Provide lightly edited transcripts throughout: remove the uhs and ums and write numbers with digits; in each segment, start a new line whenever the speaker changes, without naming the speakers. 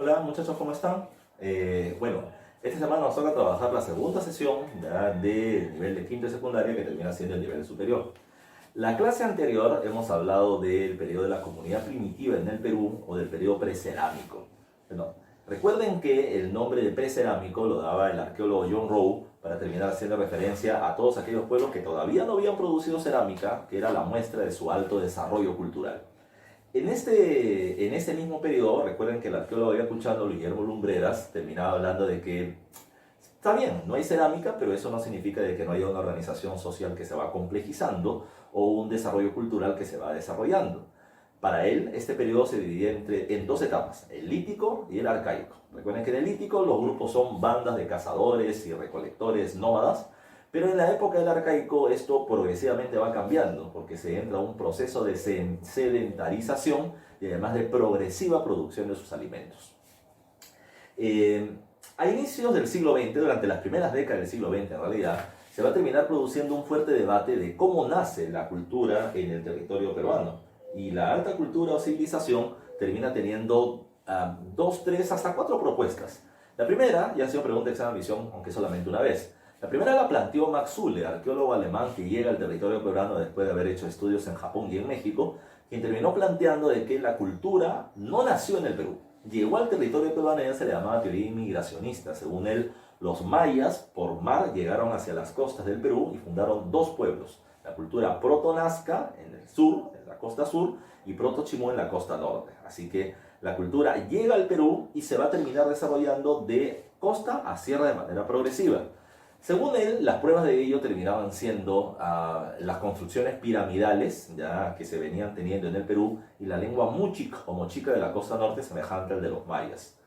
Hola muchachos, ¿cómo están? Bueno, esta semana nos toca trabajar la segunda sesión ya del nivel de quinto y secundaria que termina siendo el nivel superior. La clase anterior hemos hablado del periodo de la comunidad primitiva en el Perú o del periodo precerámico. Bueno, recuerden que el nombre de precerámico lo daba el arqueólogo John Rowe para terminar haciendo referencia a todos aquellos pueblos que todavía no habían producido cerámica, que era la muestra de su alto desarrollo cultural. En este mismo periodo, recuerden que el arqueólogo ayacuchano Guillermo Lumbreras terminaba hablando de que está bien, no hay cerámica, pero eso no significa de que no haya una organización social que se va complejizando o un desarrollo cultural que se va desarrollando. Para él, este periodo se dividía en dos etapas, el lítico y el arcaico. Recuerden que en el lítico los grupos son bandas de cazadores y recolectores nómadas, pero en la época del arcaico esto progresivamente va cambiando, porque se entra a un proceso de sedentarización y además de progresiva producción de sus alimentos. Eh, a inicios del siglo XX, durante las primeras décadas del siglo XX en realidad, se va a terminar produciendo un fuerte debate de cómo nace la cultura en el territorio peruano. Y la alta cultura o civilización termina teniendo dos, tres, hasta cuatro propuestas. La primera, ya ha sido pregunta de examen de admisión, aunque solamente una vez. La primera la planteó Max Zülle, arqueólogo alemán que llega al territorio peruano después de haber hecho estudios en Japón y en México, quien terminó planteando de que la cultura no nació en el Perú. Llegó al territorio peruano y se le llamaba teoría inmigracionista. Según él, los mayas por mar llegaron hacia las costas del Perú y fundaron dos pueblos. La cultura proto-nazca en el sur, en la costa sur, y proto-chimú en la costa norte. Así que la cultura llega al Perú y se va a terminar desarrollando de costa a sierra de manera progresiva. Según él, las pruebas de ello terminaban siendo las construcciones piramidales ya que se venían teniendo en el Perú y la lengua muchic o mochica de la costa norte semejante al de los mayas.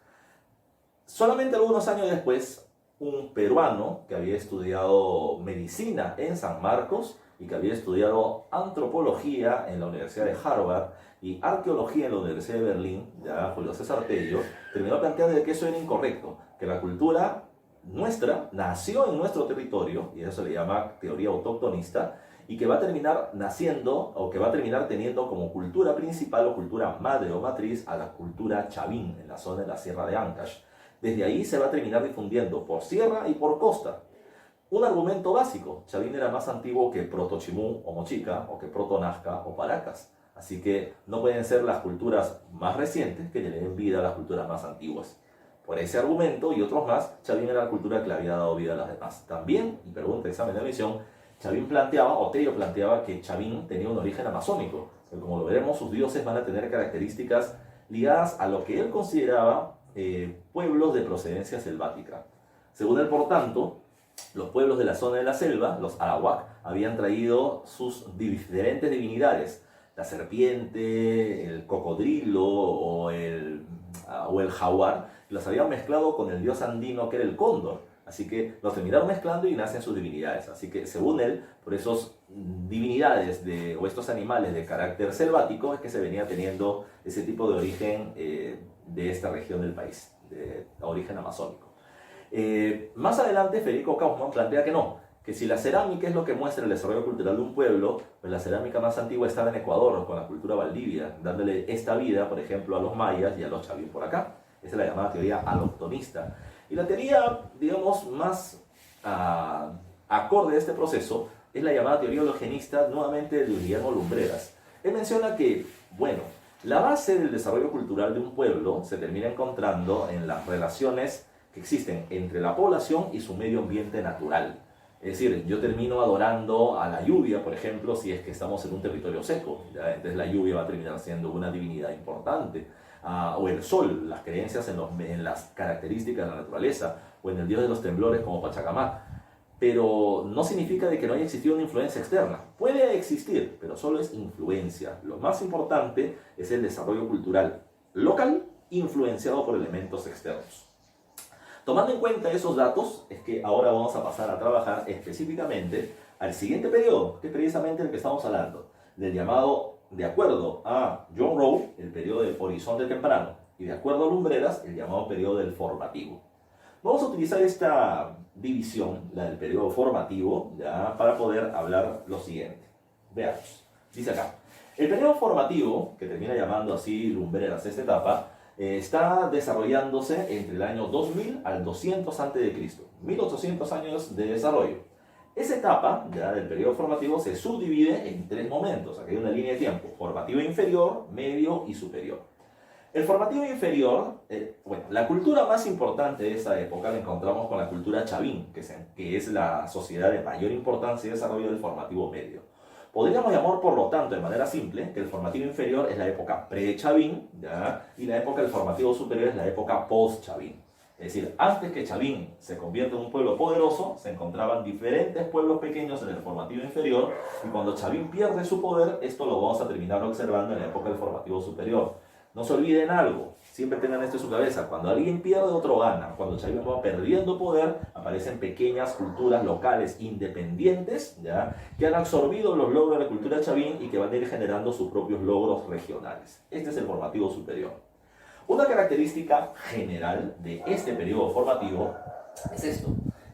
Solamente algunos años después, un peruano que había estudiado medicina en San Marcos y que había estudiado antropología en la Universidad de Harvard y arqueología en la Universidad de Berlín, ya Julio César Tello, terminó planteando de que eso era incorrecto, que la cultura nuestra nació en nuestro territorio, y eso se le llama teoría autóctonista, y que va a terminar naciendo o que va a terminar teniendo como cultura principal o cultura madre o matriz a la cultura chavín en la zona de la Sierra de Ancash. Desde ahí se va a terminar difundiendo por sierra y por costa. Un argumento básico, Chavín era más antiguo que Proto-Chimú o Mochica o que Proto-Nazca o Paracas. Así que no pueden ser las culturas más recientes que le den vida a las culturas más antiguas. Por ese argumento y otros más, Chavín era la cultura que le había dado vida a las demás. También, y pregunta examen de admisión, Chavín planteaba, o Tello planteaba que Chavín tenía un origen amazónico. Que como lo veremos, sus dioses van a tener características ligadas a lo que él consideraba pueblos de procedencia selvática. Según él, por tanto, los pueblos de la zona de la selva, los arawak, habían traído sus diferentes divinidades. La serpiente, el cocodrilo o el jaguar, los habían mezclado con el dios andino que era el cóndor. Así que los terminaron mezclando y nacen sus divinidades. Así que según él, por esos divinidades o estos animales de carácter selvático es que se venía teniendo ese tipo de origen de esta región del país, de origen amazónico. Más adelante Federico Kaufmann plantea que no, que si la cerámica es lo que muestra el desarrollo cultural de un pueblo, pues la cerámica más antigua estaba en Ecuador, con la cultura valdivia, dándole esta vida, por ejemplo, a los mayas y a los chavín por acá. Esa es la llamada teoría aloctonista. Y la teoría, digamos, más acorde a este proceso es la llamada teoría hologenista, nuevamente de Guillermo Lumbreras. Él menciona que, bueno, la base del desarrollo cultural de un pueblo se termina encontrando en las relaciones que existen entre la población y su medio ambiente natural. Es decir, yo termino adorando a la lluvia, por ejemplo, si es que estamos en un territorio seco. ¿Ya? Entonces la lluvia va a terminar siendo una divinidad importante. O el sol, las creencias en las características de la naturaleza, o en el dios de los temblores como Pachacamac. Pero no significa de que no haya existido una influencia externa. Puede existir, pero solo es influencia. Lo más importante es el desarrollo cultural local influenciado por elementos externos. Tomando en cuenta esos datos, es que ahora vamos a pasar a trabajar específicamente al siguiente periodo, que es precisamente el que estamos hablando, del llamado, de acuerdo a John Rowe, el periodo del horizonte temprano, y de acuerdo a Lumbreras, el llamado periodo del formativo. Vamos a utilizar esta división, la del periodo formativo, ya para poder hablar lo siguiente. Veamos. Dice acá, el periodo formativo, que termina llamando así Lumbreras esta etapa, está desarrollándose entre el año 2000 al 200 a.C., 1800 años de desarrollo. Esa etapa ya del periodo formativo se subdivide en tres momentos. Aquí hay una línea de tiempo: formativo inferior, medio y superior. El formativo inferior, bueno, la cultura más importante de esa época la encontramos con la cultura chavín, que es la sociedad de mayor importancia y desarrollo del formativo medio. Podríamos llamar, por lo tanto, de manera simple, que el formativo inferior es la época pre-chavín, y la época del formativo superior es la época post-chavín. Es decir, antes que Chavín se convierta en un pueblo poderoso, se encontraban diferentes pueblos pequeños en el formativo inferior, y cuando Chavín pierde su poder, esto lo vamos a terminar observando en la época del formativo superior. No se olviden algo, siempre tengan esto en su cabeza: cuando alguien pierde, otro gana. Cuando Chavín va perdiendo poder, aparecen pequeñas culturas locales independientes, que han absorbido los logros de la cultura Chavín y que van a ir generando sus propios logros regionales. Este es el formativo superior. Una característica general de este periodo formativo es esto: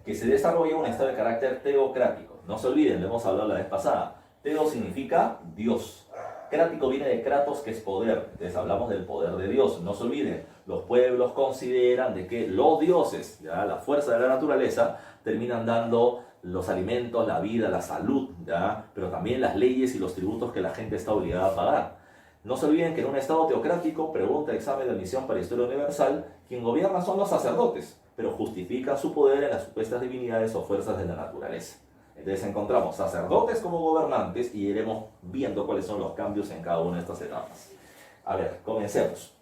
que se desarrolla un estado de carácter teocrático. No se olviden, lo hemos hablado la vez pasada. Teo significa Dios. Crático viene de kratos, que es poder. Entonces hablamos del poder de Dios. No se olviden, los pueblos consideran de que los dioses, la fuerza de la naturaleza, terminan dando los alimentos, la vida, la salud, pero también las leyes y los tributos que la gente está obligada a pagar. No se olviden que en un estado teocrático, pregunta examen de admisión para Historia Universal, quien gobierna son los sacerdotes, pero justifican su poder en las supuestas divinidades o fuerzas de la naturaleza. Entonces encontramos sacerdotes como gobernantes y iremos viendo cuáles son los cambios en cada una de estas etapas. A ver, comencemos.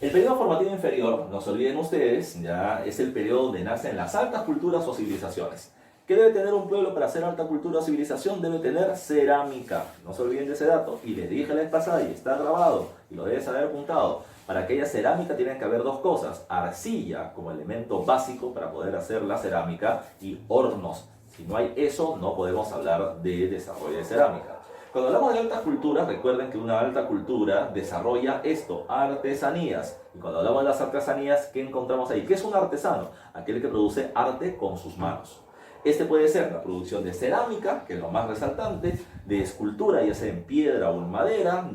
El periodo formativo inferior, no se olviden ustedes, es el periodo donde nacen las altas culturas o civilizaciones. ¿Qué debe tener un pueblo para ser alta cultura o civilización? Debe tener cerámica. No se olviden de ese dato. Y les dije la vez pasada, y está grabado, y lo debes haber apuntado: para que haya cerámica tienen que haber dos cosas: arcilla como elemento básico para poder hacer la cerámica, y hornos. Si no hay eso, no podemos hablar de desarrollo de cerámica. Cuando hablamos de altas culturas, recuerden que una alta cultura desarrolla esto: artesanías. Y cuando hablamos de las artesanías, ¿qué encontramos ahí? ¿Qué es un artesano? Aquel que produce arte con sus manos. Este puede ser la producción de cerámica, que es lo más resaltante, de escultura, ya sea en piedra o en madera,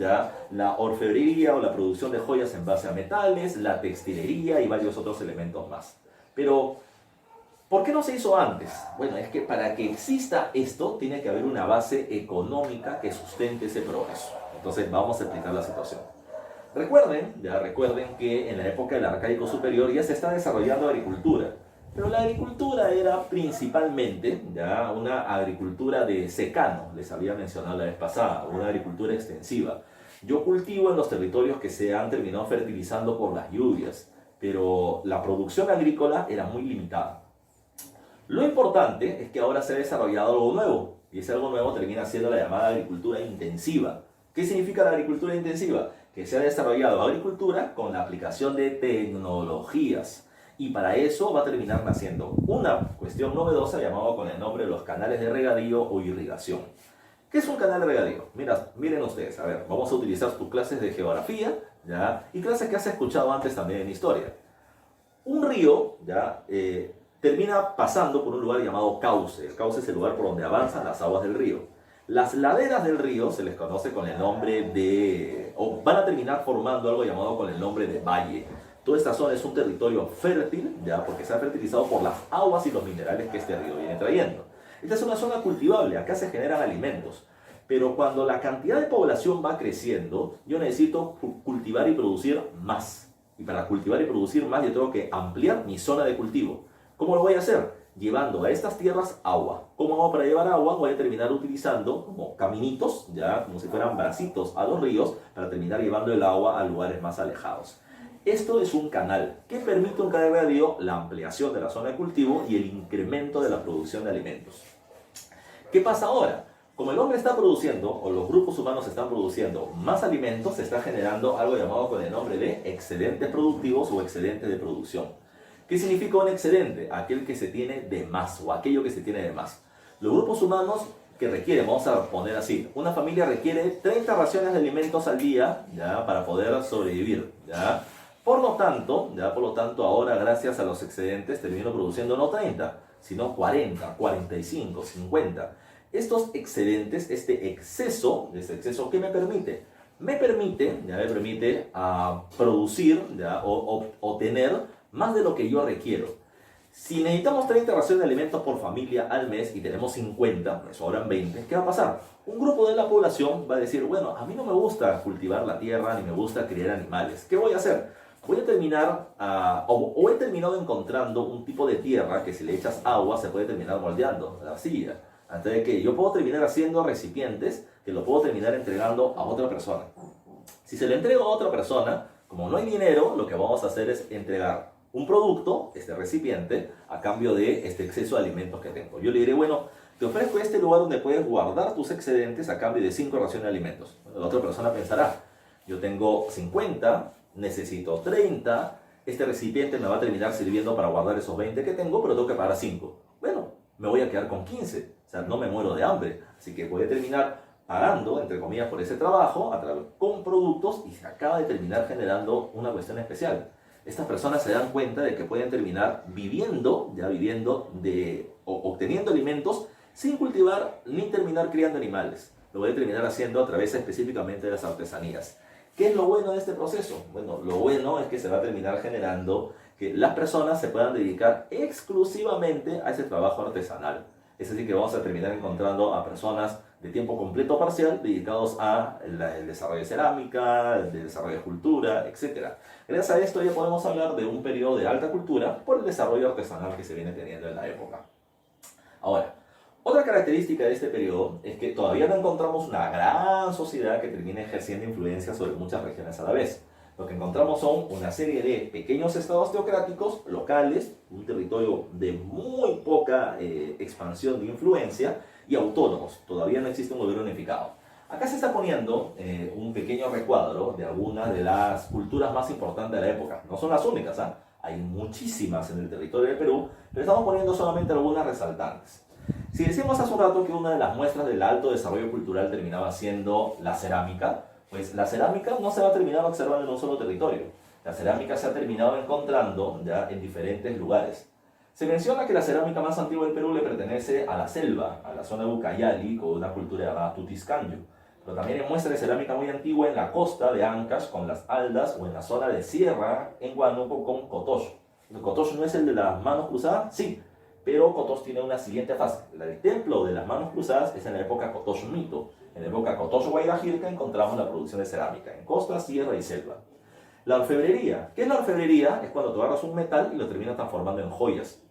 la orfebrería o la producción de joyas en base a metales, la textilería y varios otros elementos más. Pero, ¿por qué no se hizo antes? Bueno, es que para que exista esto, tiene que haber una base económica que sustente ese progreso. Entonces, vamos a explicar la situación. Recuerden que en la época del Arcaico Superior ya se está desarrollando agricultura. Pero la agricultura era principalmente una agricultura de secano, les había mencionado la vez pasada, una agricultura extensiva. Yo cultivo en los territorios que se han terminado fertilizando por las lluvias, pero la producción agrícola era muy limitada. Lo importante es que ahora se ha desarrollado algo nuevo, y ese algo nuevo termina siendo la llamada agricultura intensiva. ¿Qué significa la agricultura intensiva? Que se ha desarrollado agricultura con la aplicación de tecnologías. Y para eso va a terminar naciendo una cuestión novedosa llamada con el nombre de los canales de regadío o irrigación. ¿Qué es un canal de regadío? Miren ustedes, a ver, vamos a utilizar tus clases de geografía, y clases que has escuchado antes también en historia. Un río, termina pasando por un lugar llamado cauce. El cauce es el lugar por donde avanzan las aguas del río. Las laderas del río se les conoce con el nombre de, o van a terminar formando algo llamado con el nombre de valle. Toda esta zona es un territorio fértil, porque se ha fertilizado por las aguas y los minerales que este río viene trayendo. Esta es una zona cultivable, acá se generan alimentos. Pero cuando la cantidad de población va creciendo, yo necesito cultivar y producir más. Y para cultivar y producir más, yo tengo que ampliar mi zona de cultivo. ¿Cómo lo voy a hacer? Llevando a estas tierras agua. ¿Cómo hago para llevar agua? Voy a terminar utilizando como caminitos, como si fueran bracitos a los ríos, para terminar llevando el agua a lugares más alejados. Esto es un canal. ¿Qué permite un canal de regadío? La ampliación de la zona de cultivo y el incremento de la producción de alimentos. ¿Qué pasa ahora? Como el hombre está produciendo, o los grupos humanos están produciendo más alimentos, se está generando algo llamado con el nombre de excedentes productivos o excedentes de producción. ¿Qué significa un excedente? Aquel que se tiene de más, o aquello que se tiene de más. Los grupos humanos que requieren, vamos a poner así, una familia requiere 30 raciones de alimentos al día, para poder sobrevivir, Por lo tanto, ahora gracias a los excedentes termino produciendo no 30, sino 40, 45, 50. Estos excedentes, este exceso, ¿qué me permite? me permite producir, ¿ya? O tener más de lo que yo requiero. Si necesitamos 30 raciones de alimentos por familia al mes y tenemos 50, me sobran 20, ¿qué va a pasar? Un grupo de la población va a decir, bueno, a mí no me gusta cultivar la tierra ni me gusta criar animales. ¿Qué voy a hacer? Voy a terminar, o he terminado encontrando un tipo de tierra que si le echas agua se puede terminar moldeando, la arcilla. Antes de que yo puedo terminar haciendo recipientes que lo puedo terminar entregando a otra persona. Si se lo entrego a otra persona, como no hay dinero, lo que vamos a hacer es entregar un producto, este recipiente, a cambio de este exceso de alimentos que tengo. Yo le diré, bueno, te ofrezco este lugar donde puedes guardar tus excedentes a cambio de 5 raciones de alimentos. Bueno, la otra persona pensará, yo tengo 50, necesito 30, este recipiente me va a terminar sirviendo para guardar esos 20 que tengo, pero tengo que pagar 5. Bueno, me voy a quedar con 15, o sea, no me muero de hambre, así que voy a terminar pagando, entre comillas, por ese trabajo con productos y se acaba de terminar generando una cuestión especial. Estas personas se dan cuenta de que pueden terminar viviendo o obteniendo alimentos sin cultivar ni terminar criando animales. Lo voy a terminar haciendo a través específicamente de las artesanías. ¿Qué es lo bueno de este proceso? Bueno, lo bueno es que se va a terminar generando que las personas se puedan dedicar exclusivamente a ese trabajo artesanal. Es decir, que vamos a terminar encontrando a personas de tiempo completo o parcial dedicados al desarrollo de cerámica, el desarrollo de cultura, etc. Gracias a esto ya podemos hablar de un periodo de alta cultura por el desarrollo artesanal que se viene teniendo en la época. Ahora, otra característica de este periodo es que todavía no encontramos una gran sociedad que termine ejerciendo influencia sobre muchas regiones a la vez. Lo que encontramos son una serie de pequeños estados teocráticos locales, un territorio de muy poca expansión de influencia, y autónomos. Todavía no existe un gobierno unificado. Acá se está poniendo un pequeño recuadro de algunas de las culturas más importantes de la época. No son las únicas, ¿eh? Hay muchísimas en el territorio del Perú, pero estamos poniendo solamente algunas resaltantes. Si decíamos hace un rato que una de las muestras del alto desarrollo cultural terminaba siendo la cerámica, pues la cerámica no se va a terminar observando en un solo territorio. La cerámica se ha terminado encontrando ya en diferentes lugares. Se menciona que la cerámica más antigua del Perú le pertenece a la selva, a la zona de Ucayali, con una cultura llamada Tutiscanyo. Pero también hay muestras de cerámica muy antigua en la costa de Ancash con las Aldas o en la zona de sierra en Huánuco con Cotox. ¿El Cotox no es el de las manos cruzadas? Sí, pero Cotox tiene una siguiente fase. El templo de las manos cruzadas es en la época Cotox Mito. En la época Cotox Guairajirca encontramos la producción de cerámica en costa, sierra y selva. La orfebrería. ¿Qué es la orfebrería? Es cuando tú agarras un metal y lo terminas transformando en joyas.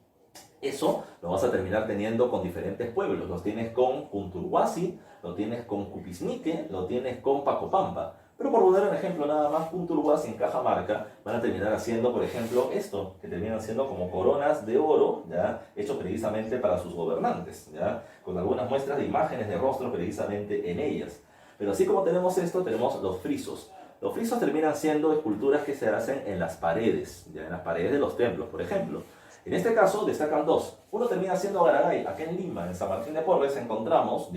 Eso lo vas a terminar teniendo con diferentes pueblos. Los tienes con Punturhuasi, lo tienes con Cupisnique, lo tienes con Pacopampa. Pero por poner un ejemplo nada más, Punturhuasi en Cajamarca van a terminar haciendo, por ejemplo, esto, que terminan siendo como coronas de oro, ¿ya? Hechos precisamente para sus gobernantes, ¿ya? Con algunas muestras de imágenes de rostro precisamente en ellas. Pero así como tenemos esto, tenemos los frisos. Los frisos terminan siendo esculturas que se hacen en las paredes, ¿ya? En las paredes de los templos, por ejemplo. En este caso destacan dos. Uno termina siendo Garagay. Aquí en Lima, en San Martín de Porres, encontramos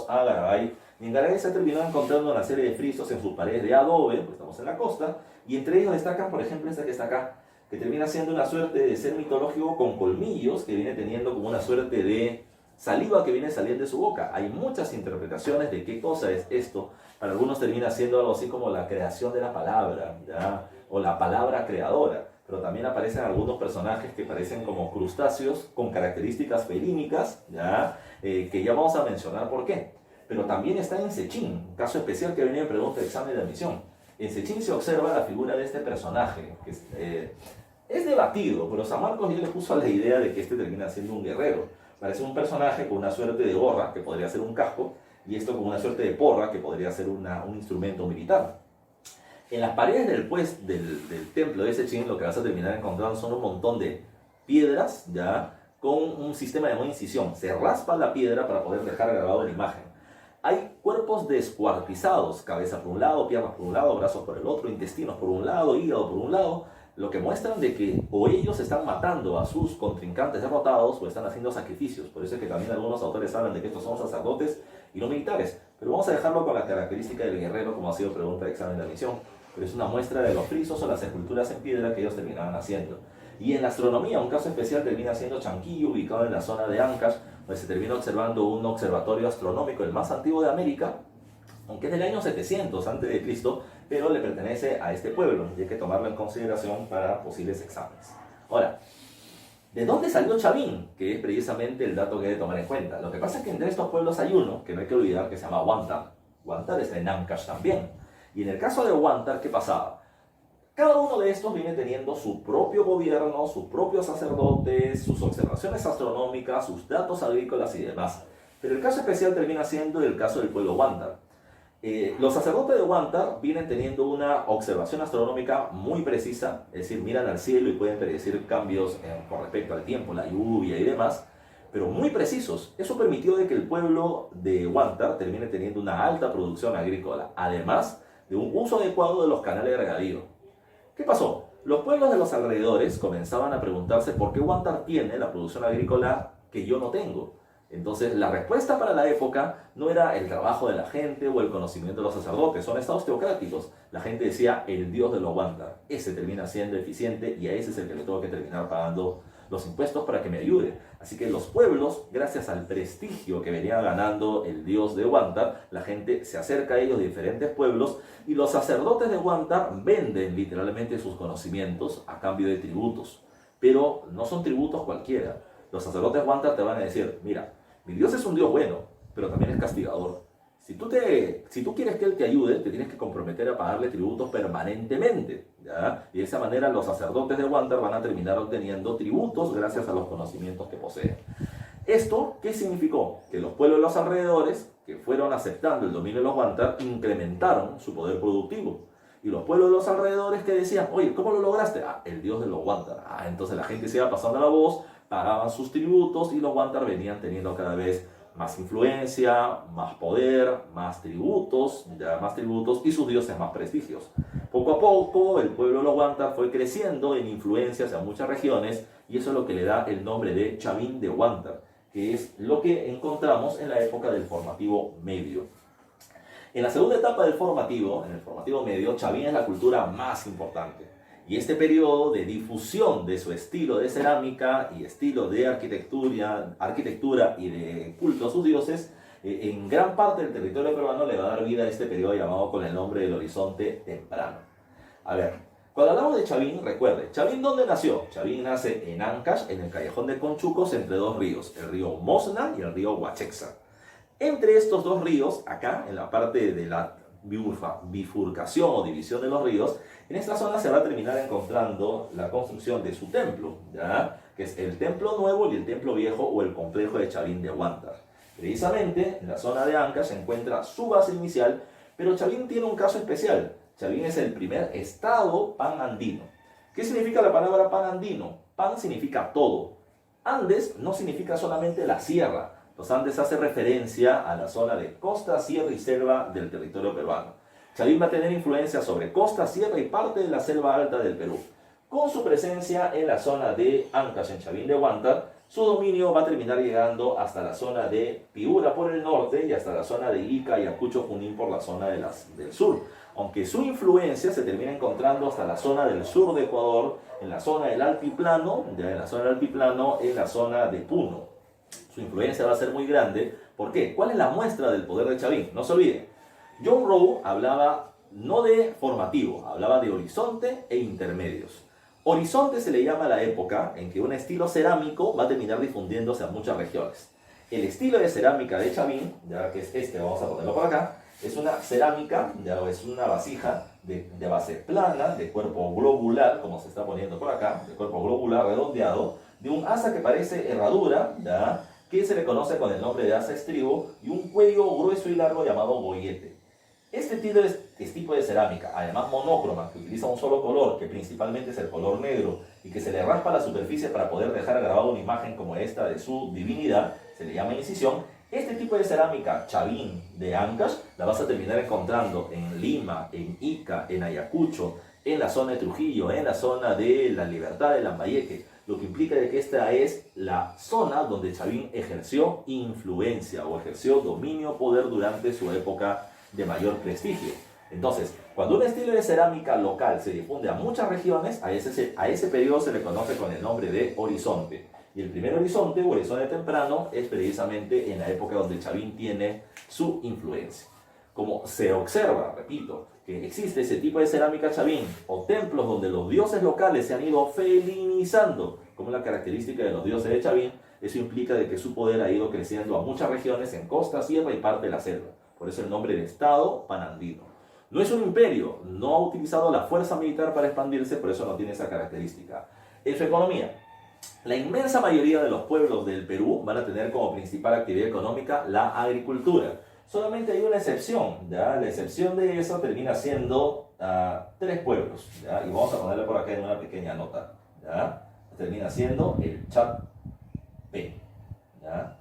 a Garagay. Y en Garagay se terminó encontrando una serie de frisos en sus paredes de adobe, pues estamos en la costa. Y entre ellos destacan, por ejemplo, esta que está acá, que termina siendo una suerte de ser mitológico con colmillos, que viene teniendo como una suerte de saliva que viene saliendo de su boca. Hay muchas interpretaciones de qué cosa es esto. Para algunos termina siendo algo así como la creación de la palabra, ¿ya? O la palabra creadora. Pero también aparecen algunos personajes que parecen como crustáceos con características felínicas, ¿ya? Que ya vamos a mencionar por qué. Pero también está en Sechín, un caso especial que venía en pregunta de examen de admisión. En Sechín se observa la figura de este personaje, que es debatido, pero San Marcos ya le puso a la idea de que este termina siendo un guerrero. Parece un personaje con una suerte de gorra, que podría ser un casco, y esto con una suerte de porra, que podría ser un instrumento militar. En las paredes del templo de Sechín lo que vas a terminar encontrando son un montón de piedras, ¿ya? Con un sistema de incisión. Se raspa la piedra para poder dejar grabado la imagen. Hay cuerpos descuartizados, cabeza por un lado, piernas por un lado, brazos por el otro, intestinos por un lado, hígado por un lado, lo que muestran de que o ellos están matando a sus contrincantes derrotados o están haciendo sacrificios. Por eso es que también algunos autores hablan de que estos son sacerdotes y no militares. Pero vamos a dejarlo con la característica del guerrero, como ha sido pregunta de examen de admisión. Pero es una muestra de los frisos o las esculturas en piedra que ellos terminaban haciendo. Y en la astronomía, un caso especial termina siendo Chanquillo, ubicado en la zona de Ancash, donde se termina observando un observatorio astronómico, el más antiguo de América, aunque es del año 700 a.C., pero le pertenece a este pueblo y hay que tomarlo en consideración para posibles exámenes. Ahora, ¿de dónde salió Chavín? Que es precisamente el dato que hay que tomar en cuenta. Lo que pasa es que entre estos pueblos hay uno, que no hay que olvidar, que se llama Huántar. Huántar está en Ancash también. Y en el caso de Huántar, ¿qué pasaba? Cada uno de estos viene teniendo su propio gobierno, sus propios sacerdotes, sus observaciones astronómicas, sus datos agrícolas y demás. Pero el caso especial termina siendo el caso del pueblo Huántar. Los sacerdotes de Huántar vienen teniendo una observación astronómica muy precisa, es decir, miran al cielo y pueden predecir cambios con respecto al tiempo, la lluvia y demás, pero muy precisos. Eso permitió de que el pueblo de Huántar termine teniendo una alta producción agrícola, además de un uso adecuado de los canales de regadío. ¿Qué pasó? Los pueblos de los alrededores comenzaban a preguntarse por qué Huántar tiene la producción agrícola que yo no tengo. Entonces, la respuesta para la época no era el trabajo de la gente o el conocimiento de los sacerdotes, son estados teocráticos. La gente decía, el dios de los Huántar, ese termina siendo eficiente y a ese es el que le tengo que terminar pagando los impuestos para que me ayude. Así que los pueblos, gracias al prestigio que venía ganando el dios de Huántar, la gente se acerca a ellos de diferentes pueblos y los sacerdotes de Huántar venden literalmente sus conocimientos a cambio de tributos. Pero no son tributos cualquiera. Los sacerdotes de Huántar te van a decir, mira, mi Dios es un Dios bueno, pero también es castigador. Si tú quieres que Él te ayude, te tienes que comprometer a pagarle tributos permanentemente, ¿ya? Y de esa manera los sacerdotes de Huántar van a terminar obteniendo tributos gracias a los conocimientos que poseen. ¿Esto qué significó? Que los pueblos de los alrededores, que fueron aceptando el dominio de los Huántar, incrementaron su poder productivo. Y los pueblos de los alrededores que decían, oye, ¿cómo lo lograste? Ah, el Dios de los Huántar. Ah, entonces la gente se iba pasando la voz, pagaban sus tributos y los Huántar venían teniendo cada vez más influencia, más poder, más tributos y sus dioses más prestigios. Poco a poco el pueblo de los Huántar fue creciendo en influencia hacia muchas regiones y eso es lo que le da el nombre de Chavín de Huántar, que es lo que encontramos en la época del formativo medio. En la segunda etapa del formativo, en el formativo medio, Chavín es la cultura más importante. Y este periodo de difusión de su estilo de cerámica y estilo de arquitectura y de culto a sus dioses, en gran parte del territorio peruano le va a dar vida a este periodo llamado con el nombre del Horizonte Temprano. A ver, cuando hablamos de Chavín, recuerde, ¿Chavín dónde nació? Chavín nace en Ancash, en el callejón de Conchucos, entre dos ríos, el río Mosna y el río Huachexa. Entre estos dos ríos, acá, en la parte de la bifurcación o división de los ríos, en esta zona se va a terminar encontrando la construcción de su templo, ¿ya? Que es el templo nuevo y el templo viejo o el complejo de Chavín de Huántar. Precisamente en la zona de Ancash se encuentra su base inicial, pero Chavín tiene un caso especial. Chavín es el primer estado panandino. ¿Qué significa la palabra panandino? Pan significa todo. Andes no significa solamente la sierra. Los Andes hace referencia a la zona de costa, sierra y selva del territorio peruano. Chavín va a tener influencia sobre costa, sierra y parte de la selva alta del Perú. Con su presencia en la zona de Ancash, en Chavín de Huántar, su dominio va a terminar llegando hasta la zona de Piura por el norte y hasta la zona de Ica y Ayacucho, Junín por la zona del sur. Aunque su influencia se termina encontrando hasta la zona del sur de Ecuador, en la zona del altiplano, en la zona de Puno. Su influencia va a ser muy grande. ¿Por qué? ¿Cuál es la muestra del poder de Chavín? No se olviden. John Rowe hablaba no de formativo, hablaba de horizonte e intermedios. Horizonte se le llama a la época en que un estilo cerámico va a terminar difundiéndose a muchas regiones. El estilo de cerámica de Chavín, ya que es este, vamos a ponerlo por acá, es una cerámica, ya es una vasija de base plana, de cuerpo globular, como se está poniendo por acá, de cuerpo globular redondeado, de un asa que parece herradura, ¿ya? Que se le conoce con el nombre de asa estribo, y un cuello grueso y largo llamado bollete. Este tipo de cerámica, además monócroma, que utiliza un solo color, que principalmente es el color negro, y que se le raspa la superficie para poder dejar grabada una imagen como esta de su divinidad, se le llama incisión. Este tipo de cerámica, Chavín de Ancash, la vas a terminar encontrando en Lima, en Ica, en Ayacucho, en la zona de Trujillo, en la zona de La Libertad de Lambayeque, lo que implica de que esta es la zona donde Chavín ejerció influencia o ejerció dominio, poder durante su época de mayor prestigio. Entonces, cuando un estilo de cerámica local se difunde a muchas regiones, a ese periodo se le conoce con el nombre de horizonte. Y el primer horizonte o horizonte temprano es precisamente en la época donde Chavín tiene su influencia. como se observa, repito, que existe ese tipo de cerámica chavín o templos donde los dioses locales se han ido felinizando, como la característica de los dioses de Chavín, eso implica de que su poder ha ido creciendo a muchas regiones en costa, sierra y parte de la selva. Por eso el nombre de Estado panandino. No es un imperio, no ha utilizado la fuerza militar para expandirse, por eso no tiene esa característica. En su economía, la inmensa mayoría de los pueblos del Perú van a tener como principal actividad económica la agricultura. Solamente hay una excepción, ¿ya? La excepción de eso termina siendo 3 pueblos, ¿ya? Y vamos a ponerle por acá en una pequeña nota, ¿ya? Termina siendo el Chat-P, ¿ya?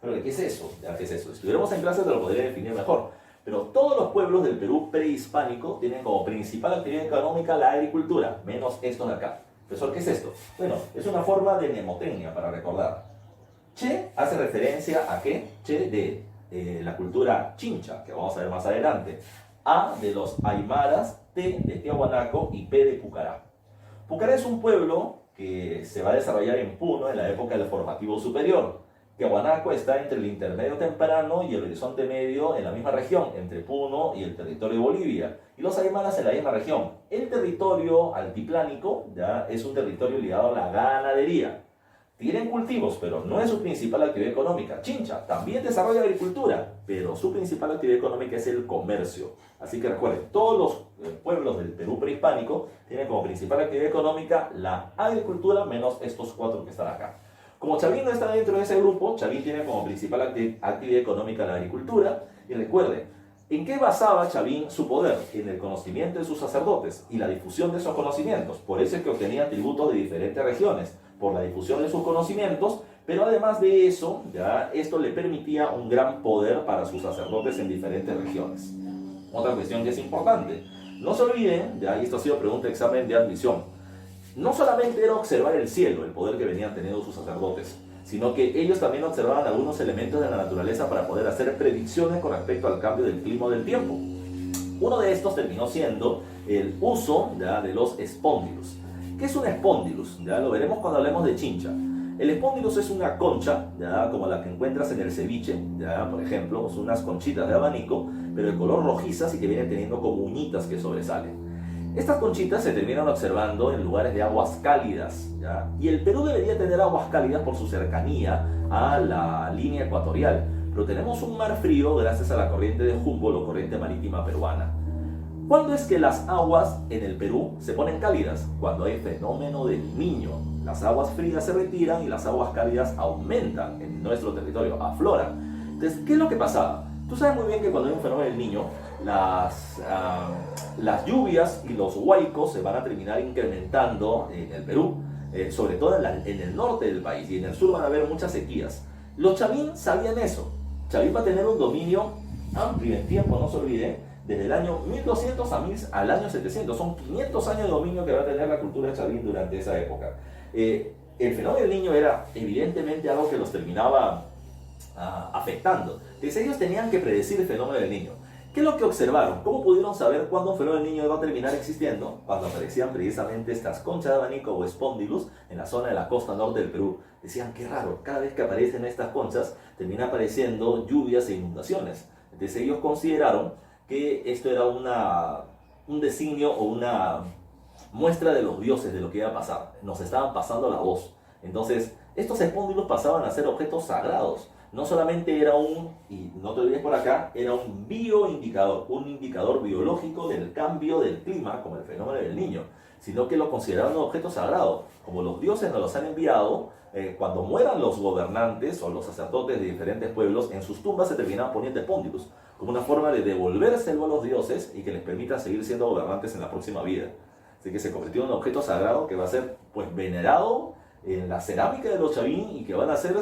Pero ¿qué es eso? ¿Ya? ¿Qué es eso? Si estuviéramos en clase te lo podría definir mejor. Pero todos los pueblos del Perú prehispánico tienen como principal actividad económica la agricultura, menos estos de acá. Profesor, ¿qué es esto? Bueno, es una forma de mnemotecnia para recordar. Che hace referencia a qué? Che de la cultura chincha, que vamos a ver más adelante. A de los aymaras, T de Tiahuanaco y P de Pucará. Pucará es un pueblo que se va a desarrollar en Puno en la época del formativo superior. Tiahuanaco está entre el intermedio temprano y el horizonte medio en la misma región, entre Puno y el territorio de Bolivia, y los aymaras en la misma región. El territorio altiplánico ya es un territorio ligado a la ganadería. Tienen cultivos, pero no es su principal actividad económica. Chincha también desarrolla agricultura, pero su principal actividad económica es el comercio. Así que recuerden, todos los pueblos del Perú prehispánico tienen como principal actividad económica la agricultura, menos estos 4 que están acá. Como Chavín no está dentro de ese grupo, Chavín tiene como principal actividad económica la agricultura. Y recuerden, ¿en qué basaba Chavín su poder? En el conocimiento de sus sacerdotes y la difusión de esos conocimientos. Por eso es que obtenía tributos de diferentes regiones, por la difusión de sus conocimientos, pero además de eso, ya esto le permitía un gran poder para sus sacerdotes en diferentes regiones. Otra cuestión que es importante, no se olviden, ya, y esto ha sido pregunta de examen de admisión, no solamente era observar el cielo, el poder que venían teniendo sus sacerdotes, sino que ellos también observaban algunos elementos de la naturaleza para poder hacer predicciones con respecto al cambio del clima o del tiempo. Uno de estos terminó siendo el uso ya, de los espóndilos. ¿Qué es un espóndilus? Ya lo veremos cuando hablemos de chincha. El espóndilus es una concha, ya, como la que encuentras en el ceviche, ya, por ejemplo, son unas conchitas de abanico, pero de color rojizas y que vienen teniendo como uñitas que sobresalen. Estas conchitas se terminan observando en lugares de aguas cálidas, ¿ya? Y el Perú debería tener aguas cálidas por su cercanía a la línea ecuatorial, pero tenemos un mar frío gracias a la corriente de Humboldt o corriente marítima peruana. ¿Cuándo es que las aguas en el Perú se ponen cálidas? Cuando hay fenómeno del Niño. Las aguas frías se retiran y las aguas cálidas aumentan en nuestro territorio, afloran. Entonces, ¿qué es lo que pasaba? Tú sabes muy bien que cuando hay un fenómeno del Niño, las lluvias y los huaicos se van a terminar incrementando en el Perú, sobre todo en el norte del país, y en el sur van a haber muchas sequías. Los Chavín sabían eso. Chavín va a tener un dominio amplio en tiempo, no se olvide, desde el año 1200 al año 700. Son 500 años de dominio que va a tener la cultura chavín durante esa época. El fenómeno del Niño era evidentemente algo que los terminaba afectando. Entonces ellos tenían que predecir el fenómeno del Niño. ¿Qué es lo que observaron? ¿Cómo pudieron saber cuándo un fenómeno del Niño iba a terminar existiendo? Cuando aparecían precisamente estas conchas de abanico o espóndilus en la zona de la costa norte del Perú. Decían, qué raro, cada vez que aparecen estas conchas termina apareciendo lluvias e inundaciones. Entonces ellos consideraron que esto era un designio o una muestra de los dioses de lo que iba a pasar. Nos estaban pasando la voz. Entonces, estos espóndilos pasaban a ser objetos sagrados. No solamente era y no te olvides por acá, era un bioindicador, un indicador biológico del cambio del clima, como el fenómeno del Niño, sino que lo consideraban un objeto sagrado. Como los dioses nos los han enviado, cuando mueran los gobernantes o los sacerdotes de diferentes pueblos, en sus tumbas se terminaban poniendo espóndilos, como una forma de devolvérselo a los dioses y que les permita seguir siendo gobernantes en la próxima vida. Así que se convirtió en un objeto sagrado que va a ser pues venerado en la cerámica de los chavín y que van a ser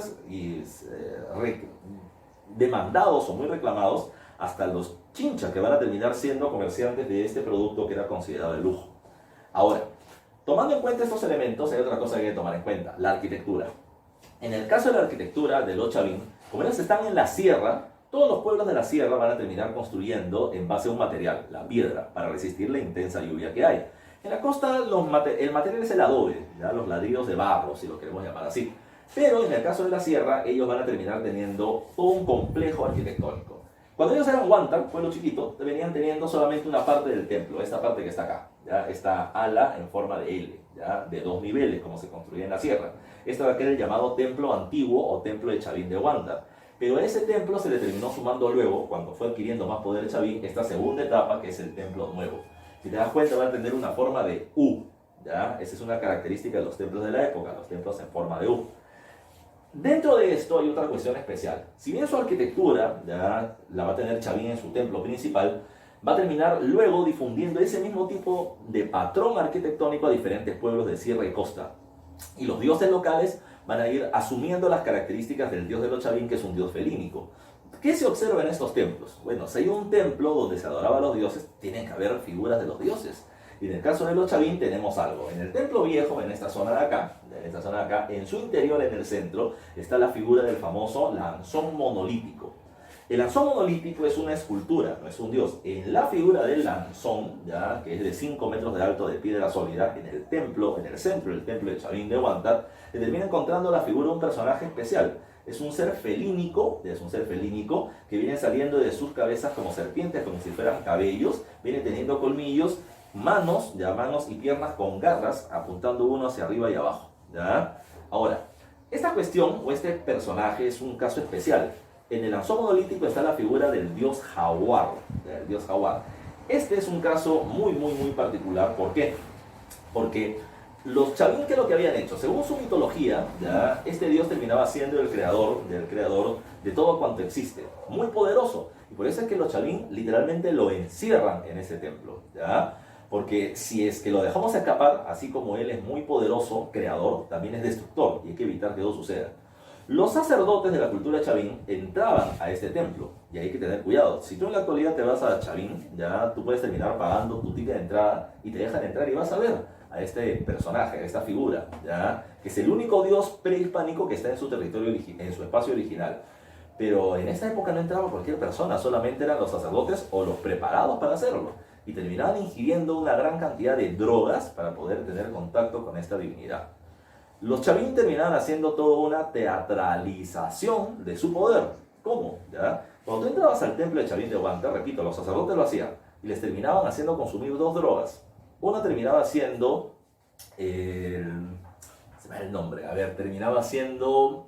demandados o muy reclamados hasta los chinchas, que van a terminar siendo comerciantes de este producto que era considerado de lujo. Ahora, tomando en cuenta estos elementos, hay otra cosa que hay que tomar en cuenta, la arquitectura. En el caso de la arquitectura de los chavín, como ellos están en la sierra, todos los pueblos de la sierra van a terminar construyendo en base a un material, la piedra, para resistir la intensa lluvia que hay. En la costa el material es el adobe, ¿ya? Los ladrillos de barro, si lo queremos llamar así. Pero en el caso de la sierra, ellos van a terminar teniendo todo un complejo arquitectónico. Cuando ellos eran Huántar, pueblo chiquito, venían teniendo solamente una parte del templo, esta parte que está acá, ¿ya? Esta ala en forma de L, ¿ya? De 2 niveles, como se construía en la sierra. Esto va a quedar el llamado templo antiguo o templo de Chavín de Huántar. Pero a ese templo se le terminó sumando luego, cuando fue adquiriendo más poder Chavín, esta segunda etapa que es el templo nuevo. Si te das cuenta, va a tener una forma de U, ¿ya? Esa es una característica de los templos de la época, los templos en forma de U. Dentro de esto hay otra cuestión especial. Si bien su arquitectura ya la va a tener Chavín en su templo principal, va a terminar luego difundiendo ese mismo tipo de patrón arquitectónico a diferentes pueblos de sierra y costa. Y los dioses locales van a ir asumiendo las características del dios de los Chavín, que es un dios felínico. ¿Qué se observa en estos templos? Bueno, si hay un templo donde se adoraba a los dioses, tienen que haber figuras de los dioses. Y en el caso de los Chavín tenemos algo. En el templo viejo, en esta zona de acá, en su interior, en el centro, está la figura del famoso lanzón monolítico. El lanzón monolítico es una escultura, no es un dios. En la figura del lanzón, ya, que es de 5 metros de alto de piedra sólida, en el templo, en el centro del templo de Chavín de Huántar, se termina encontrando la figura de un personaje especial. Es un ser felínico que viene saliendo de sus cabezas como serpientes, como si fueran cabellos, viene teniendo colmillos, manos y piernas con garras apuntando uno hacia arriba y abajo, ¿ya? Ahora, esta cuestión o este personaje es un caso especial. En el lanzón monolítico está la figura del dios jaguar, Este es un caso muy particular. ¿Por qué? Porque los Chavín, ¿qué es lo que habían hecho? Según su mitología, ¿ya? Este dios terminaba siendo el creador de todo cuanto existe, muy poderoso. Y por eso es que los Chavín literalmente lo encierran en ese templo, ¿ya? Porque si es que lo dejamos escapar, así como él es muy poderoso, creador, también es destructor, y hay que evitar que eso suceda. Los sacerdotes de la cultura Chavín entraban a este templo, y hay que tener cuidado. Si tú en la actualidad te vas a Chavín, ya tú puedes terminar pagando tu ticket de entrada y te dejan entrar y vas a ver a este personaje, a esta figura, ¿ya? Que es el único dios prehispánico que está en su territorio, en su espacio original. Pero en esta época no entraba cualquier persona, solamente eran los sacerdotes o los preparados para hacerlo. Y terminaban ingiriendo una gran cantidad de drogas para poder tener contacto con esta divinidad. Los Chavín terminaban haciendo toda una teatralización de su poder. ¿Cómo? ¿Ya? Cuando tú entrabas al templo de Chavín de Huántar, repito, los sacerdotes lo hacían y les terminaban haciendo consumir 2 drogas. Una terminaba siendo se me da el nombre, terminaba siendo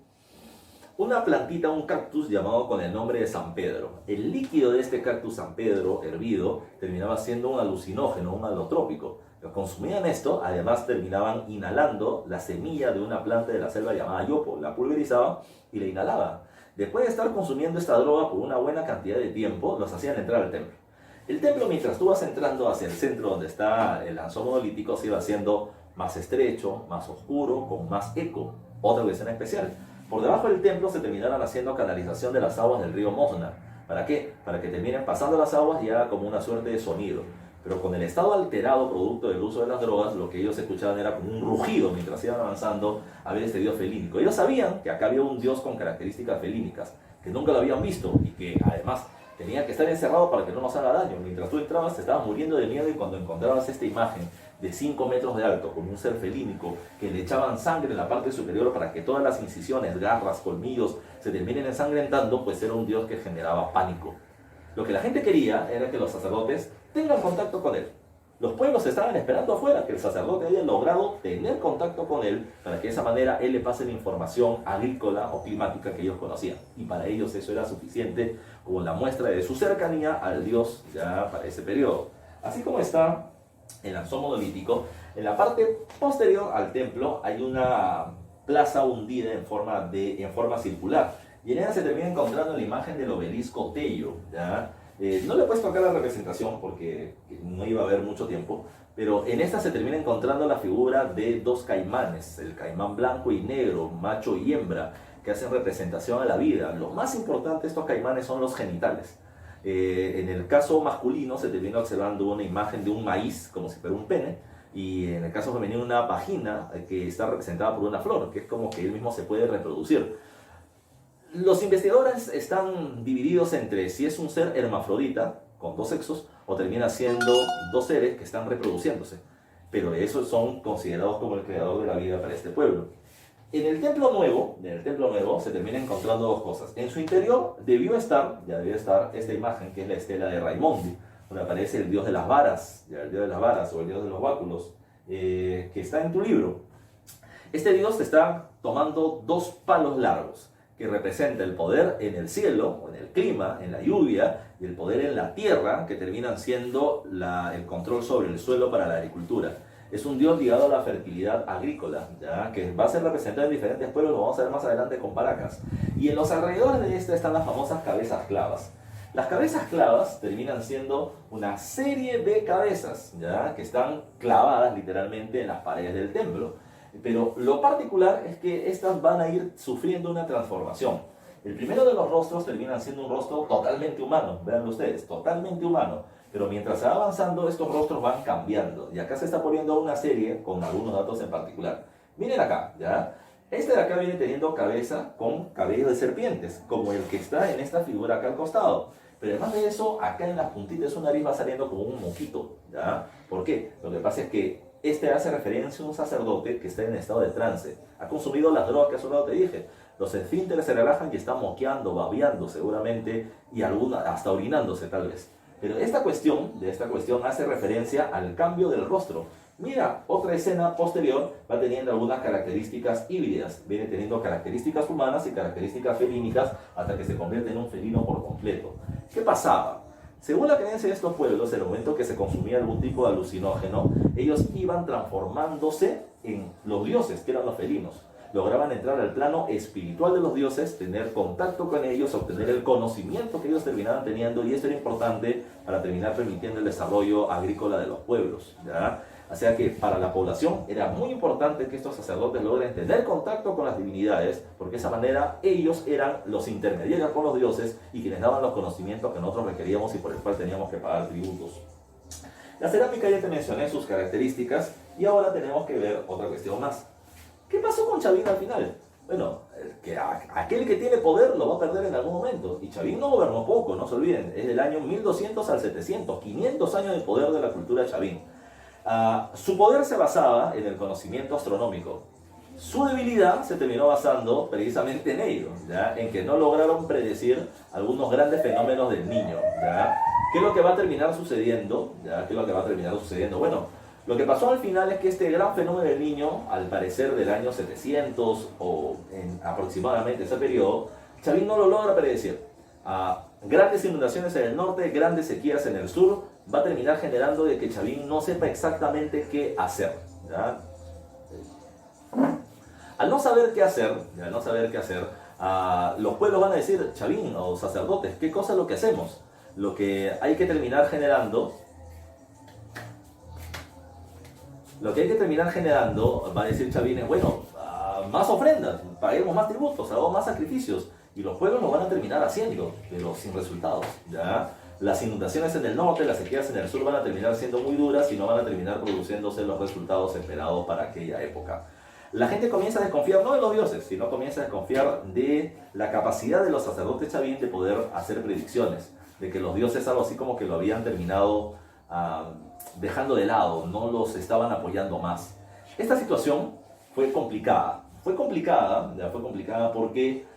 una plantita, un cactus llamado con el nombre de San Pedro. El líquido de este cactus San Pedro, hervido, terminaba siendo un alucinógeno, un alotrópico. Los consumían esto, además terminaban inhalando la semilla de una planta de la selva llamada yopo. La pulverizaban y la inhalaban. Después de estar consumiendo esta droga por una buena cantidad de tiempo, los hacían entrar al templo. El templo, mientras tú vas entrando hacia el centro donde está el lanzón monolítico, se iba haciendo más estrecho, más oscuro, con más eco. Otra cuestión especial. Por debajo del templo se terminaron haciendo canalización de las aguas del río Mosna. ¿Para qué? Para que terminen pasando las aguas y haga como una suerte de sonido. Pero con el estado alterado producto del uso de las drogas, lo que ellos escuchaban era como un rugido mientras iban avanzando a ver este dios felínico. Ellos sabían que acá había un dios con características felínicas, que nunca lo habían visto y que además tenía que estar encerrado para que no nos haga daño. Mientras tú entrabas te estabas muriendo de miedo y cuando encontrabas esta imagen de 5 metros de alto con un ser felínico que le echaban sangre en la parte superior para que todas las incisiones, garras, colmillos se terminen ensangrentando, pues era un dios que generaba pánico. Lo que la gente quería era que los sacerdotes tengan contacto con él. Los pueblos estaban esperando afuera que el sacerdote haya logrado tener contacto con él para que de esa manera él le pase la información agrícola o climática que ellos conocían. Y para ellos eso era suficiente como la muestra de su cercanía al dios ya para ese periodo. Así como está el lanzón monolítico, en la parte posterior al templo hay una plaza hundida en forma circular. Y en ella se termina encontrando la imagen del obelisco Tello, ¿ya? No le he puesto acá la representación porque no iba a haber mucho tiempo, pero en esta se termina encontrando la figura de 2 caimanes, el caimán blanco y negro, macho y hembra, que hacen representación a la vida. Lo más importante de estos caimanes son los genitales. En el caso masculino se termina observando una imagen de un maíz, como si fuera un pene, y en el caso femenino una vagina que está representada por una flor, que es como que él mismo se puede reproducir. Los investigadores están divididos entre si es un ser hermafrodita, con 2 sexos, o termina siendo 2 seres que están reproduciéndose. Pero esos son considerados como el creador de la vida para este pueblo. En el templo nuevo se termina encontrando dos cosas. En su interior ya debió estar esta imagen que es la estela de Raimondi, donde aparece el dios de las varas, ya, el dios de las varas o el dios de los báculos, que está en tu libro. Este dios está tomando dos palos largos, que representa el poder en el cielo, o en el clima, en la lluvia, y el poder en la tierra, que terminan siendo el control sobre el suelo para la agricultura. Es un dios ligado a la fertilidad agrícola, ¿ya? Que va a ser representado en diferentes pueblos, lo vamos a ver más adelante con Paracas. Y en los alrededores de esta están las famosas cabezas clavas. Las cabezas clavas terminan siendo una serie de cabezas, ¿ya? Que están clavadas literalmente en las paredes del templo. Pero lo particular es que estas van a ir sufriendo una transformación. El primero de los rostros termina siendo un rostro totalmente humano, veanlo ustedes, totalmente humano. Pero mientras se va avanzando, estos rostros van cambiando. Y acá se está poniendo una serie con algunos datos en particular. Miren acá, ¿ya? Este de acá viene teniendo cabeza con cabello de serpientes, como el que está en esta figura acá al costado. Pero además de eso, acá en la puntita de su nariz va saliendo como un moquito, ¿ya? ¿Por qué? Lo que pasa es que este hace referencia a un sacerdote que está en estado de trance. Ha consumido las drogas que a su lado te dije. Los esfínteres se relajan y está moqueando, babeando seguramente, y hasta orinándose tal vez. Pero de esta cuestión hace referencia al cambio del rostro. Mira, otra escena posterior va teniendo algunas características híbridas. Viene teniendo características humanas y características felínicas hasta que se convierte en un felino por completo. ¿Qué pasaba? Según la creencia de estos pueblos, en el momento que se consumía algún tipo de alucinógeno, ellos iban transformándose en los dioses, que eran los felinos. Lograban entrar al plano espiritual de los dioses, tener contacto con ellos, obtener el conocimiento que ellos terminaban teniendo, y esto era importante para terminar permitiendo el desarrollo agrícola de los pueblos, ¿ya? O sea que para la población era muy importante que estos sacerdotes logren tener contacto con las divinidades, porque de esa manera ellos eran los intermediarios con los dioses y quienes daban los conocimientos que nosotros requeríamos y por el cual teníamos que pagar tributos. La cerámica ya te mencioné sus características y ahora tenemos que ver otra cuestión más. ¿Qué pasó con Chavín al final? Bueno, aquel que tiene poder lo va a perder en algún momento. Y Chavín no gobernó poco, no se olviden. Es del año 1200 al 700, 500 años de poder de la cultura Chavín. Su poder se basaba en el conocimiento astronómico. Su debilidad se terminó basando precisamente en ello, ¿ya? En que no lograron predecir algunos grandes fenómenos del niño, ¿ya? ¿Qué es lo que va a terminar sucediendo? ¿Ya? ¿Qué es lo que va a terminar sucediendo? Bueno, lo que pasó al final es que este gran fenómeno del niño, al parecer del año 700 o en aproximadamente ese periodo, Chavín no lo logra predecir. Grandes inundaciones en el norte, grandes sequías en el sur, va a terminar generando de que Chavín no sepa exactamente qué hacer, ¿ya? Al no saber qué hacer, los pueblos van a decir, Chavín o sacerdotes, ¿qué cosa es lo que hacemos? Lo que hay que terminar generando, va a decir Chavín, es, bueno, más ofrendas, paguemos más tributos, hagamos más sacrificios, y los pueblos lo van a terminar haciendo, pero sin resultados, ¿ya? Las inundaciones en el norte, las sequías en el sur van a terminar siendo muy duras y no van a terminar produciéndose los resultados esperados para aquella época. La gente comienza a desconfiar no de los dioses, sino comienza a desconfiar de la capacidad de los sacerdotes Chavín de poder hacer predicciones, de que los dioses algo así como que lo habían terminado dejando de lado, no los estaban apoyando más. Esta situación fue complicada porque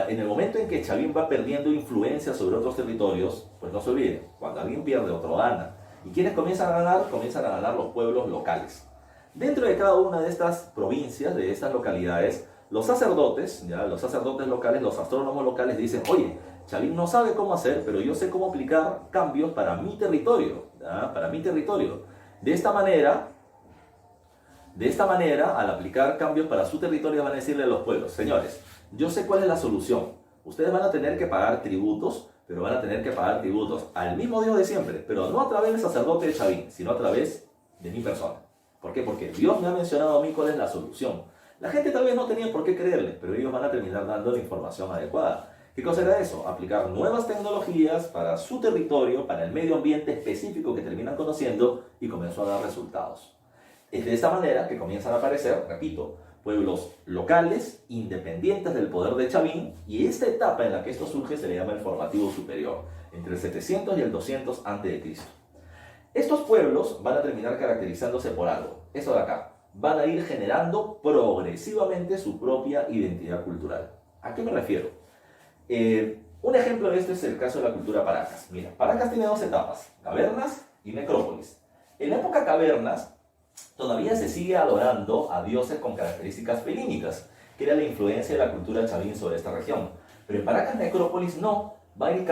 en el momento en que Chavín va perdiendo influencia sobre otros territorios, pues no se olviden, cuando alguien pierde, otro gana. ¿Y quiénes comienzan a ganar? Comienzan a ganar los pueblos locales. Dentro de cada una de estas provincias, de estas localidades, los sacerdotes locales, los astrónomos locales dicen, oye, Chavín no sabe cómo hacer, pero yo sé cómo aplicar cambios para mi territorio, ¿ya? Para mi territorio. De esta manera, al aplicar cambios para su territorio, van a decirle a los pueblos, señores, yo sé cuál es la solución. Ustedes van a tener que pagar tributos, pero van a tener que pagar tributos al mismo Dios de siempre, pero no a través del sacerdote de Chavín, sino a través de mi persona. ¿Por qué? Porque Dios me ha mencionado a mí cuál es la solución. La gente tal vez no tenía por qué creerle, pero ellos van a terminar dando la información adecuada. ¿Qué cosa era eso? Aplicar nuevas tecnologías para su territorio, para el medio ambiente específico que terminan conociendo, y comenzó a dar resultados. Es de esta manera que comienzan a aparecer, repito, pueblos locales, independientes del poder de Chavín, y esta etapa en la que esto surge se le llama el formativo superior, entre el 700 y el 200 a.C. Estos pueblos van a terminar caracterizándose por algo, esto de acá. van a ir generando progresivamente su propia identidad cultural. ¿A qué me refiero? Un ejemplo de esto es el caso de la cultura Paracas. Mira, Paracas tiene dos etapas, cavernas y necrópolis. En la época cavernas, todavía se sigue adorando a dioses con características felínicas, que era la influencia de la cultura chavín sobre esta región. Pero en Paracas Necrópolis no, van a ir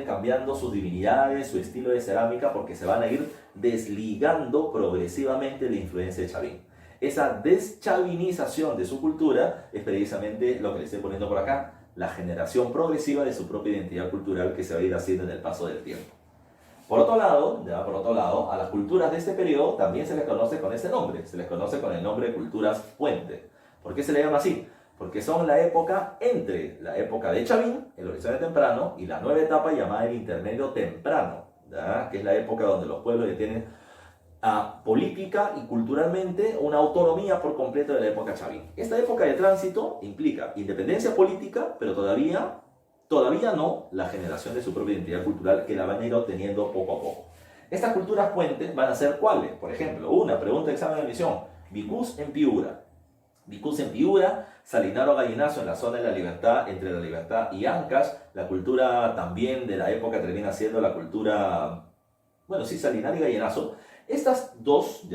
cambiando sus divinidades, su estilo de cerámica, porque se van a ir desligando progresivamente de la influencia de chavín. Esa deschavinización de su cultura es precisamente lo que le estoy poniendo por acá, la generación progresiva de su propia identidad cultural que se va a ir haciendo en el paso del tiempo. Por otro lado, a las culturas de este periodo también se les conoce con este nombre, se les conoce con el nombre de culturas puente. ¿Por qué se le llama así? Porque son la época entre la época de Chavín, el horizonte temprano, y la nueva etapa llamada el intermedio temprano, ¿ya? Que es la época donde los pueblos ya tienen política y culturalmente una autonomía por completo de la época Chavín. Esta época de tránsito implica independencia política, pero todavía no la generación de su propia identidad cultural, que la van a ir obteniendo poco a poco. Estas culturas puentes van a ser ¿cuáles? Por ejemplo, una pregunta de examen de admisión, Vicús en Piura. Vicús en Piura, Salinaro Gallinazo en la zona de la Libertad, entre la Libertad y Ancash, la cultura también de la época termina siendo la cultura, bueno, sí, Salinaro y Gallinazo. Estas dos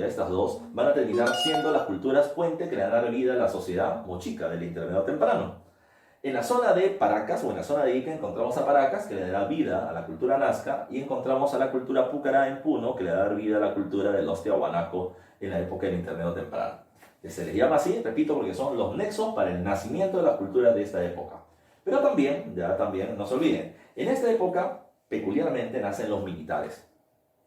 van a terminar siendo las culturas puente que le van a dar vida a la sociedad mochica del intermedio temprano. En la zona de Paracas, o en la zona de Ica, encontramos a Paracas, que le dará vida a la cultura Nazca, y encontramos a la cultura Pucará en Puno, que le dará vida a la cultura del Tiahuanaco en la época del intermedio temprano. Se les llama así, repito, porque son los nexos para el nacimiento de las culturas de esta época. Pero también, no se olviden, en esta época, peculiarmente, nacen los militares.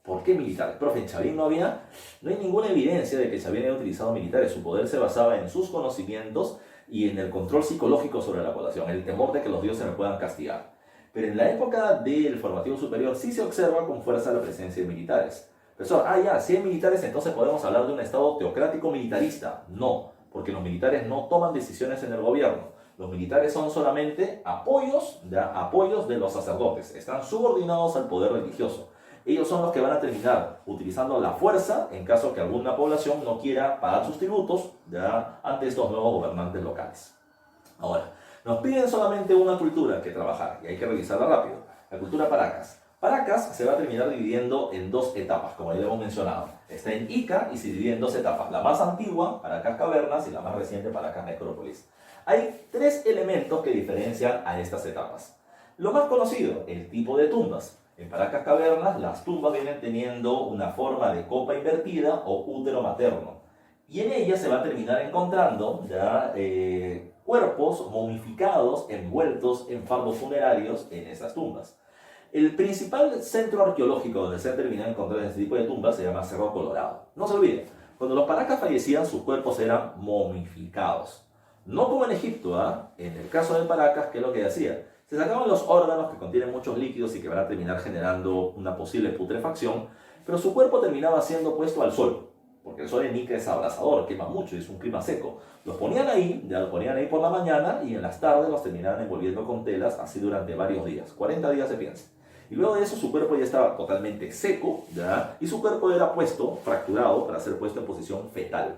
¿Por qué militares? Profe, en Chavín no hay ninguna evidencia de que Chavín haya utilizado militares. Su poder se basaba en sus conocimientos y en el control psicológico sobre la población, el temor de que los dioses me puedan castigar. Pero en la época del formativo superior sí se observa con fuerza la presencia de militares. Profesor, si hay militares, entonces podemos hablar de un estado teocrático militarista. No, porque los militares no toman decisiones en el gobierno. Los militares son solamente apoyos de los sacerdotes. Están subordinados al poder religioso. Ellos son los que van a terminar utilizando la fuerza en caso que alguna población no quiera pagar sus tributos ante estos nuevos gobernantes locales. Ahora, nos piden solamente una cultura que trabajar y hay que revisarla rápido. La cultura Paracas. Paracas se va a terminar dividiendo en dos etapas, como ya lo hemos mencionado. Está en Ica y se divide en dos etapas. La más antigua, Paracas Cavernas, y la más reciente, Paracas Necrópolis. Hay tres elementos que diferencian a estas etapas. Lo más conocido, el tipo de tumbas. En Paracas Cavernas, las tumbas vienen teniendo una forma de copa invertida o útero materno. Y en ellas se va a terminar encontrando cuerpos momificados, envueltos en fardos funerarios en esas tumbas. El principal centro arqueológico donde se ha terminado encontrando este tipo de tumbas se llama Cerro Colorado. No se olviden, cuando los Paracas fallecían, sus cuerpos eran momificados. No como en Egipto, en el caso de Paracas, ¿qué es lo que hacía? Se sacaban los órganos que contienen muchos líquidos y que van a terminar generando una posible putrefacción, pero su cuerpo terminaba siendo puesto al sol, porque el sol en Ica es abrasador, quema mucho y es un clima seco. Los ponían ahí por la mañana y en las tardes los terminaban envolviendo con telas, así durante varios días, 40 días se piensa. Y luego de eso su cuerpo ya estaba totalmente seco, y su cuerpo era fracturado para ser puesto en posición fetal.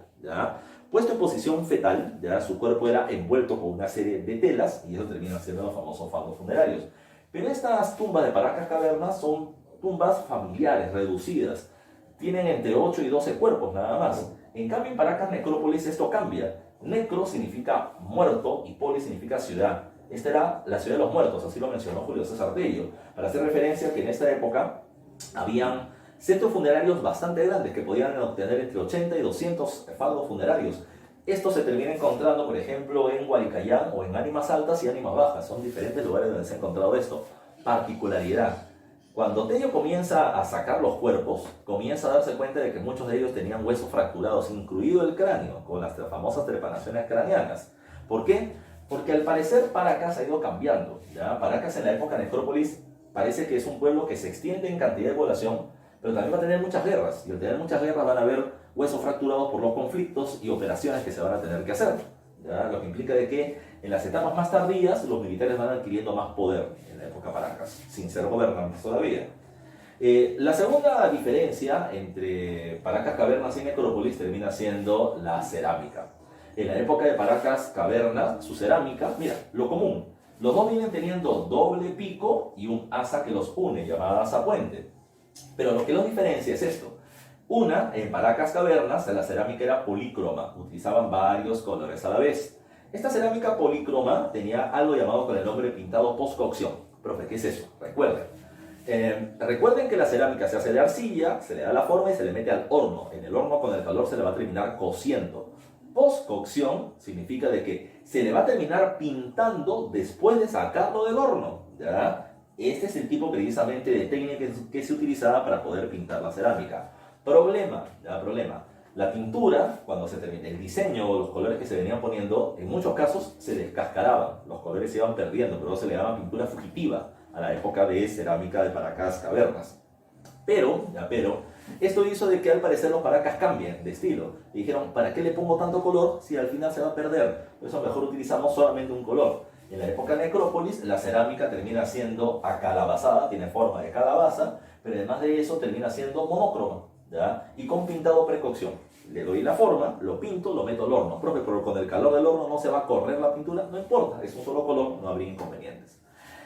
Puesto en posición fetal, su cuerpo era envuelto con una serie de telas y eso termina siendo los famosos fardos funerarios. Pero estas tumbas de Paracas Cavernas son tumbas familiares, reducidas. Tienen entre 8 y 12 cuerpos nada más. En cambio en Paracas Necrópolis esto cambia. Necro significa muerto y polis significa ciudad. Esta era la ciudad de los muertos, así lo mencionó Julio César Tello, para hacer referencia a que en esta época habían centros funerarios bastante grandes que podían obtener entre 80 y 200 fardos funerarios. Esto se termina encontrando, por ejemplo, en Huaricayán o en Ánimas Altas y Ánimas Bajas. Son diferentes lugares donde se ha encontrado esto. Particularidad. Cuando Tello comienza a sacar los cuerpos, comienza a darse cuenta de que muchos de ellos tenían huesos fracturados, incluido el cráneo, con las famosas trepanaciones craneanas. ¿Por qué? Porque al parecer Paracas ha ido cambiando. Paracas en la época de Necrópolis parece que es un pueblo que se extiende en cantidad de población, pero también va a tener muchas guerras. Y al tener muchas guerras van a haber huesos fracturados por los conflictos y operaciones que se van a tener que hacer. Lo que implica de que en las etapas más tardías los militares van adquiriendo más poder en la época Paracas, sin ser gobernantes todavía. La segunda diferencia entre Paracas Cavernas y Necrópolis termina siendo la cerámica. En la época de Paracas Cavernas, su cerámica, mira, lo común, los dos vienen teniendo doble pico y un asa que los une, llamada asa puente. Pero lo que los diferencia es esto. Una, en Paracas Cavernas, la cerámica era polícroma, utilizaban varios colores a la vez. Esta cerámica polícroma tenía algo llamado con el nombre pintado post-cocción. Profe, ¿qué es eso? Recuerden que la cerámica se hace de arcilla, se le da la forma y se le mete al horno. En el horno con el calor se le va a terminar cociendo. Post-cocción significa de que se le va a terminar pintando después de sacarlo del horno, ¿ya? Este es el tipo precisamente de técnica que se utilizaba para poder pintar la cerámica. Problema. La pintura, cuando se termina el diseño o los colores que se venían poniendo, en muchos casos se descascaraban, los colores se iban perdiendo, pero se le llama pintura fugitiva a la época de cerámica de Paracas Cavernas. Pero, esto hizo de que al parecer los Paracas cambien de estilo. Y dijeron, ¿para qué le pongo tanto color si al final se va a perder? Por eso mejor utilizamos solamente un color. En la época de Necrópolis, la cerámica termina siendo acalabazada, tiene forma de calabaza, pero además de eso termina siendo monócroma, ¿ya? Y con pintado precocción. Le doy la forma, lo pinto, lo meto al horno. Profe, pero con el calor del horno no se va a correr la pintura, no importa, es un solo color, no habría inconvenientes.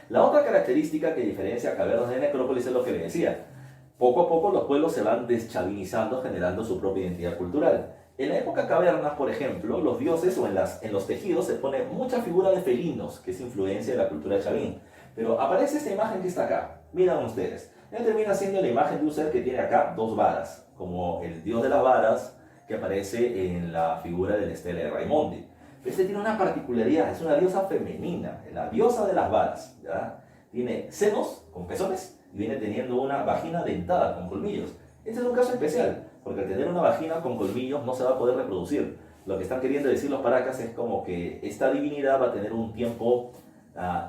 La otra característica que diferencia a Cavernas de Necrópolis es lo que le decía. Poco a poco los pueblos se van deschavinizando, generando su propia identidad cultural. En la época cavernas, por ejemplo, los dioses o en los tejidos se pone mucha figura de felinos, que es influencia de la cultura de Chavín. Pero aparece esta imagen que está acá. Miren ustedes. Ella termina siendo la imagen de un ser que tiene acá dos varas, como el dios de las varas que aparece en la figura de la estela de Raimondi. Pero este tiene una particularidad, es una diosa femenina, la diosa de las varas, ¿ya? Tiene senos con pezones y viene teniendo una vagina dentada con colmillos. Este es un caso especial, porque al tener una vagina con colmillos no se va a poder reproducir. Lo que están queriendo decir los Paracas es como que esta divinidad va a tener un tiempo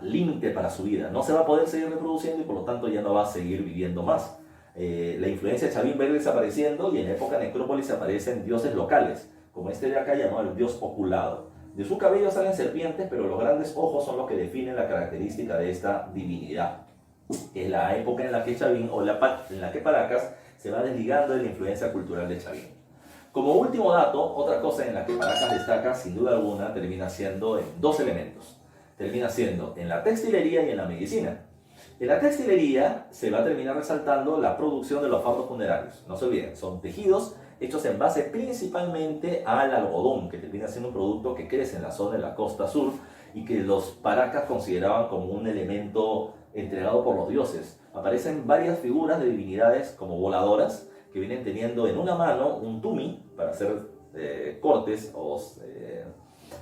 límite para su vida. No se va a poder seguir reproduciendo y por lo tanto ya no va a seguir viviendo más. La influencia de Chavín va a ir desapareciendo y en la época de Necrópolis aparecen dioses locales, como este de acá llamado el dios oculado. De su cabello salen serpientes, pero los grandes ojos son los que definen la característica de esta divinidad. Es la época en la que Chavín, o en la que Paracas se va desligando de la influencia cultural de Chavín. Como último dato, otra cosa en la que Paracas destaca, sin duda alguna, termina siendo en dos elementos. Termina siendo en la textilería y en la medicina. En la textilería se va a terminar resaltando la producción de los fardos funerarios. No se olviden, son tejidos hechos en base principalmente al algodón, que termina siendo un producto que crece en la zona de la costa sur y que los Paracas consideraban como un elemento entregado por los dioses. Aparecen varias figuras de divinidades como voladoras que vienen teniendo en una mano un tumi para hacer cortes o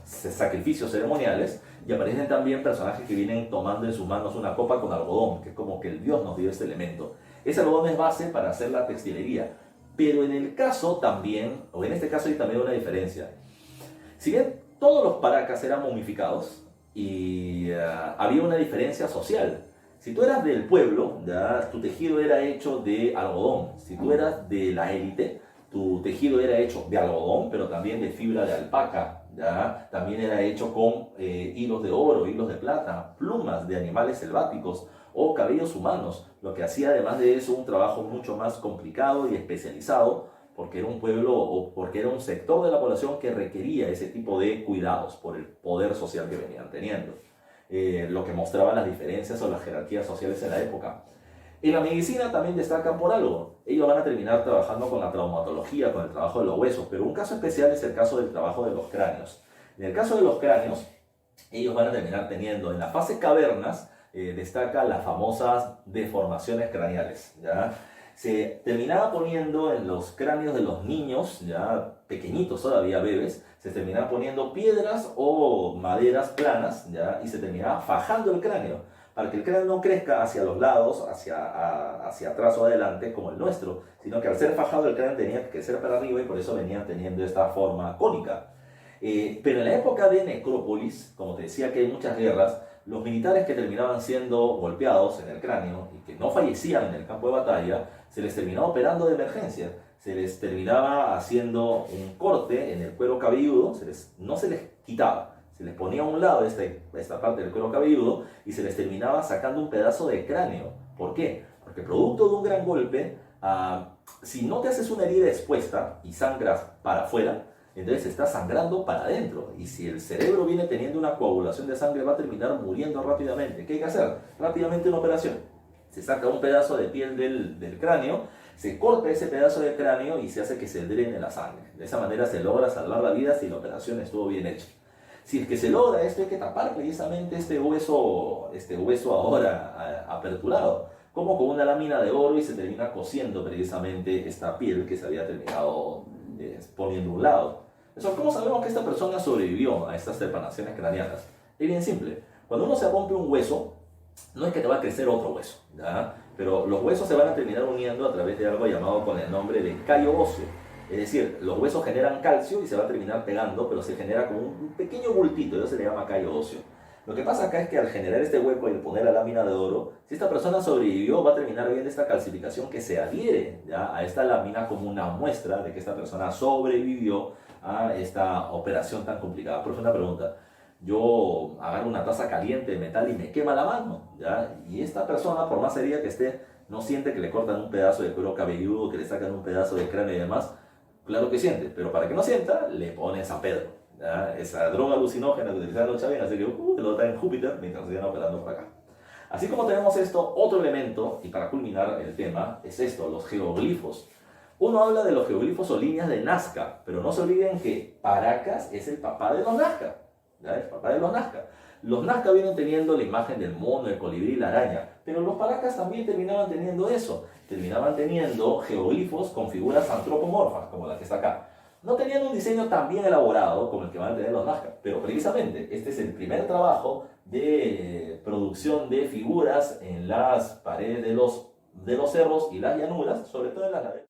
sacrificios ceremoniales, y aparecen también personajes que vienen tomando en sus manos una copa con algodón, que es como que el dios nos dio este elemento. Ese algodón es base para hacer la textilería, pero en el caso también, o en este caso hay también una diferencia. Si bien todos los Paracas eran momificados y había una diferencia social. Si tú eras del pueblo, ¿ya? Tu tejido era hecho de algodón. Si tú eras de la élite, tu tejido era hecho de algodón, pero también de fibra de alpaca, ¿ya? También era hecho con hilos de oro, hilos de plata, plumas de animales selváticos o cabellos humanos, lo que hacía además de eso un trabajo mucho más complicado y especializado, porque era un pueblo o porque era un sector de la población que requería ese tipo de cuidados por el poder social que venían teniendo. Lo que mostraba las diferencias o las jerarquías sociales en la época. En la medicina también destacan por algo. Ellos van a terminar trabajando con la traumatología, con el trabajo de los huesos, pero un caso especial es el caso del trabajo de los cráneos. En el caso de los cráneos, ellos van a terminar teniendo en la fase cavernas, destaca las famosas deformaciones craneales, ¿ya? Se terminaba poniendo en los cráneos de los niños, ya pequeñitos todavía, bebés, se terminaba poniendo piedras o maderas planas, ¿ya? Y se terminaba fajando el cráneo, para que el cráneo no crezca hacia los lados, hacia atrás o adelante, como el nuestro, sino que al ser fajado el cráneo tenía que crecer para arriba y por eso venían teniendo esta forma cónica. Pero en la época de Necrópolis, como te decía que hay muchas guerras, los militares que terminaban siendo golpeados en el cráneo y que no fallecían en el campo de batalla, se les terminaba operando de emergencia, se les terminaba haciendo un corte en el cuero cabelludo, no se les quitaba, se les ponía a un lado esta parte del cuero cabelludo y se les terminaba sacando un pedazo de cráneo. ¿Por qué? Porque Porque producto de un gran golpe, si no te haces una herida expuesta y sangras para afuera, entonces estás sangrando para adentro. Y si el cerebro viene teniendo una coagulación de sangre, va a terminar muriendo rápidamente. ¿Qué hay que hacer? Rápidamente una operación. Se saca un pedazo de piel del cráneo, se corta ese pedazo de cráneo y se hace que se drene la sangre. De esa manera se logra salvar la vida si la operación estuvo bien hecha. Si es que se logra esto, hay que tapar precisamente este hueso ahora aperturado, como con una lámina de oro, y se termina cosiendo precisamente esta piel que se había terminado poniendo a un lado. Entonces, ¿cómo sabemos que esta persona sobrevivió a estas trepanaciones craneanas? Es bien simple. Cuando uno se rompe un hueso, no es que te va a crecer otro hueso, ¿ya? Pero los huesos se van a terminar uniendo a través de algo llamado con el nombre de callo óseo. Es decir, los huesos generan calcio y se va a terminar pegando, pero se genera como un pequeño bultito, eso se le llama callo óseo. Lo que pasa acá es que al generar este hueco y poner la lámina de oro, si esta persona sobrevivió, va a terminar viendo esta calcificación que se adhiere, ¿ya?, a esta lámina, como una muestra de que esta persona sobrevivió a esta operación tan complicada. Por eso una pregunta: yo agarro una taza caliente de metal y me quema la mano, ¿ya? Y esta persona, por más herida que esté, no siente que le cortan un pedazo de cuero cabelludo, que le sacan un pedazo de cráneo y demás. Claro que siente, pero para que no sienta, le ponen San Pedro, ¿ya? Esa droga alucinógena que utilizaban los chavinos, así que lo está en Júpiter mientras se siguen operando por acá. Así como tenemos esto, otro elemento, y para culminar el tema, es esto, los geoglifos. Uno habla de los geoglifos o líneas de Nazca, pero no se olviden que Paracas es el papá de los Nazca, ¿ya? El papá de los Nazca. Los Nazca vienen teniendo la imagen del mono, el colibrí, la araña, pero los Paracas también terminaban teniendo eso. Terminaban teniendo geoglifos con figuras antropomorfas, como la que está acá. No tenían un diseño tan bien elaborado como el que van a tener los Nazca, pero precisamente este es el primer trabajo de producción de figuras en las paredes de los cerros y las llanuras, sobre todo en las laderas.